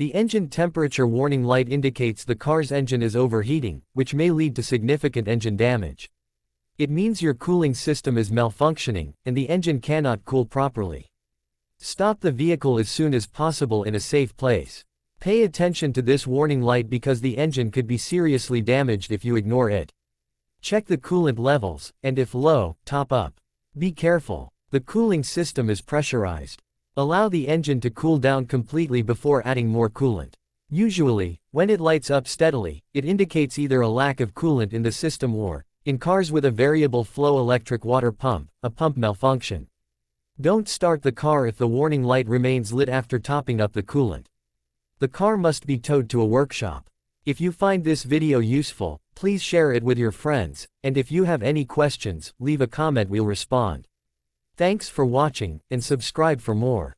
The engine temperature warning light indicates the car's engine is overheating, which may lead to significant engine damage. It means your cooling system is malfunctioning, and the engine cannot cool properly. Stop the vehicle as soon as possible in a safe place. Pay attention to this warning light because the engine could be seriously damaged if you ignore it. Check the coolant levels, and if low, top up. Be careful. The cooling system is pressurized. Allow the engine to cool down completely before adding more coolant. Usually, when it lights up steadily, it indicates either a lack of coolant in the system or, in cars with a variable flow electric water pump, a pump malfunction. Don't start the car if the warning light remains lit after topping up the coolant. The car must be towed to a workshop. If you find this video useful, please share it with your friends, and if you have any questions, leave a comment, we'll respond. Thanks for watching, and subscribe for more.